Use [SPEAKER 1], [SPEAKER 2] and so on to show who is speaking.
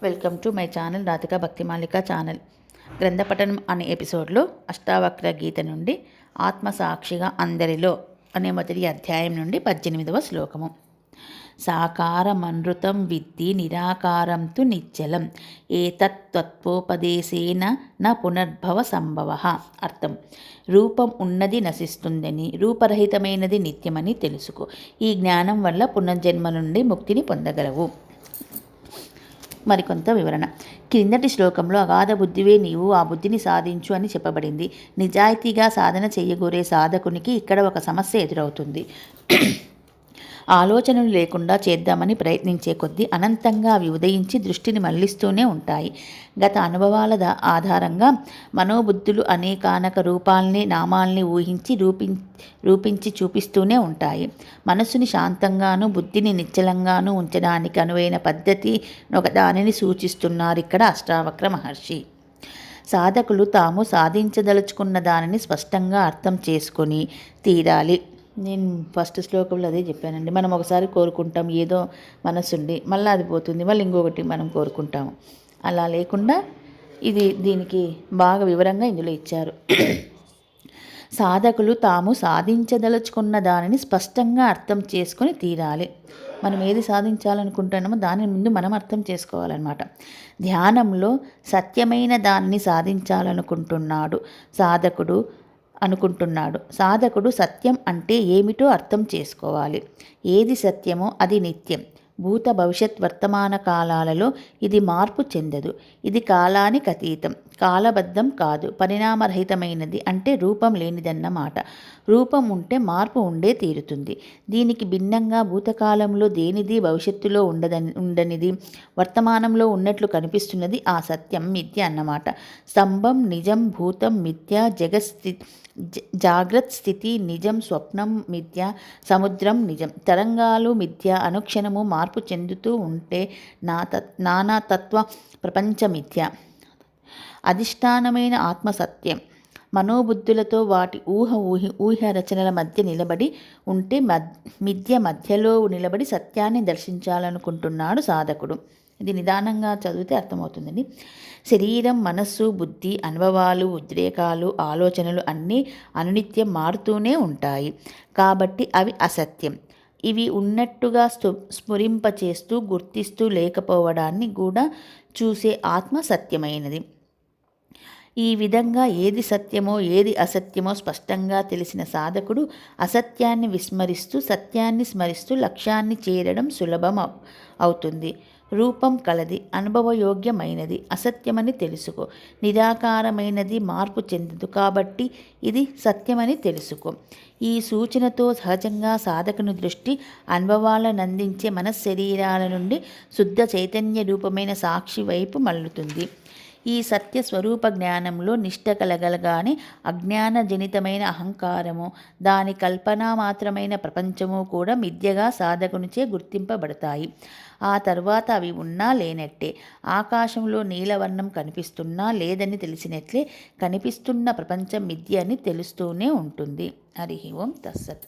[SPEAKER 1] Welcome to my channel Radhika Bhaktimalika channel. గ్రంథపఠనం అనే ఎపిసోడ్లో అష్టావక్ర గీత నుండి ఆత్మసాక్షిగా అందరిలో అనే మొదటి అధ్యాయం నుండి 18వ శ్లోకము. సాకారమనృతం విద్ధి నిరాకారం తు నిశ్చలం ఏతత్త్వోపదేశేన న పునర్భవ సంభవ. అర్థం: రూపం ఉన్నది నశిస్తుందని, రూపరహితమైనది నిత్యమని తెలుసుకో. ఈ జ్ఞానం వల్ల పునర్జన్మ నుండి ముక్తిని పొందగలవు. మరికొంత వివరణ. క్రిందటి శ్లోకంలో అగాధ బుద్ధివే నీవు, ఆ బుద్ధిని సాధించు అని చెప్పబడింది. నిజాయితీగా సాధన చేయగోరే సాధకునికి ఇక్కడ ఒక సమస్య ఎదురవుతుంది. ఆలోచనలు లేకుండా చేద్దామని ప్రయత్నించే కొద్దీ అనంతంగా అవి ఉదయించి దృష్టిని మళ్లిస్తూనే ఉంటాయి. గత అనుభవాల ఆధారంగా మనోబుద్ధులు అనేకానక రూపాల్ని, నామాల్ని ఊహించి రూపించి చూపిస్తూనే ఉంటాయి. మనస్సుని శాంతంగాను, బుద్ధిని నిశ్చలంగాను ఉంచడానికి అనువైన పద్ధతి ఒకదానిని సూచిస్తున్నారు ఇక్కడ అష్టావక్ర మహర్షి. సాధకులు తాము సాధించదలుచుకున్న దానిని స్పష్టంగా అర్థం చేసుకొని తీరాలి. నేను ఫస్ట్ శ్లోకంలో అదే చెప్పానండి. మనం ఒకసారి కోరుకుంటాం ఏదో మనసుండి, మళ్ళీ అది పోతుంది, మళ్ళీ ఇంకొకటి మనం కోరుకుంటాము. అలా లేకుండా దీనికి బాగా వివరంగా ఇందులో ఇచ్చారు. సాధకులు తాము సాధించదలుచుకున్న దానిని స్పష్టంగా అర్థం చేసుకొని తీరాలి. మనం ఏది సాధించాలనుకుంటున్నామో దాని ముందు మనం అర్థం చేసుకోవాలన్నమాట. ధ్యానంలో సత్యమైన దాన్ని సాధించాలనుకుంటున్నాడు సాధకుడు సత్యం అంటే ఏమిటో అర్థం చేసుకోవాలి. ఏది సత్యమో అది నిత్యం. భూత భవిష్యత్ వర్తమాన కాలాలలో ఇది మార్పు చెందదు. ఇది కాలానికి అతీతం, కాలబద్ధం కాదు, పరిణామరహితమైనది. అంటే రూపం లేనిదన్నమాట. రూపం ఉంటే మార్పు ఉండే తీరుతుంది. దీనికి భిన్నంగా భూతకాలంలో దేనిది భవిష్యత్తులో ఉండనిది వర్తమానంలో ఉన్నట్లు కనిపిస్తున్నది ఆ సత్యం మిథ్య అన్నమాట. స్తంభం నిజం, భూతం మిథ్య, జాగ్రత్త స్థితి నిజం, స్వప్నం మిథ్య, సముద్రం నిజం, తరంగాలు మిథ్య, అనుక్షణము మార్పు చెందుతూ ఉంటే నానాతత్వ ప్రపంచ మిథ్య. అధిష్టానమైన ఆత్మసత్యం మనోబుద్ధులతో వాటి ఊహ రచనల మధ్య నిలబడి ఉంటే మిథ్య మధ్యలో నిలబడి సత్యాన్ని దర్శించాలనుకుంటున్నాడు సాధకుడు. ఇది నిదానంగా చదివితే అర్థమవుతుందండి. శరీరం, మనస్సు, బుద్ధి, అనుభవాలు, ఉద్రేకాలు, ఆలోచనలు అన్నీ అనునిత్యం మారుతూనే ఉంటాయి. కాబట్టి అవి అసత్యం. ఇవి ఉన్నట్టుగా స్ఫురింపచేస్తూ గుర్తిస్తూ లేకపోవడాన్ని కూడా చూసే ఆత్మ సత్యమైనది. ఈ విధంగా ఏది సత్యమో ఏది అసత్యమో స్పష్టంగా తెలిసిన సాధకుడు అసత్యాన్ని విస్మరిస్తూ సత్యాన్ని స్మరిస్తూ లక్ష్యాన్ని చేరడం సులభం అవుతుంది. రూపం కలది, అనుభవయోగ్యమైనది, అసత్యమని తెలుసుకో. నిరాకారమైనది, మార్పు చెందదు. కాబట్టి ఇది సత్యమని తెలుసుకో. ఈ సూచనతో సహజంగా సాధకుని దృష్టి అనుభవాలనందించే మనశ్శరీరాల నుండి శుద్ధ చైతన్య రూపమైన సాక్షి వైపు మళ్ళుతుంది. ఈ సత్య స్వరూప జ్ఞానంలో నిష్ట కలగలగానే అజ్ఞానజనితమైన అహంకారము, దాని కల్పనా మాత్రమైన ప్రపంచము కూడా మిథ్యగా సాధకునిచే గుర్తింపబడతాయి. ఆ తర్వాత అవి ఉన్నా లేనట్టే. ఆకాశంలో నీలవర్ణం కనిపిస్తున్నా లేదని తెలిసినట్లే కనిపిస్తున్న ప్రపంచం మిథ్య అని తెలుస్తూనే ఉంటుంది. హరి ఓం తస్సత్.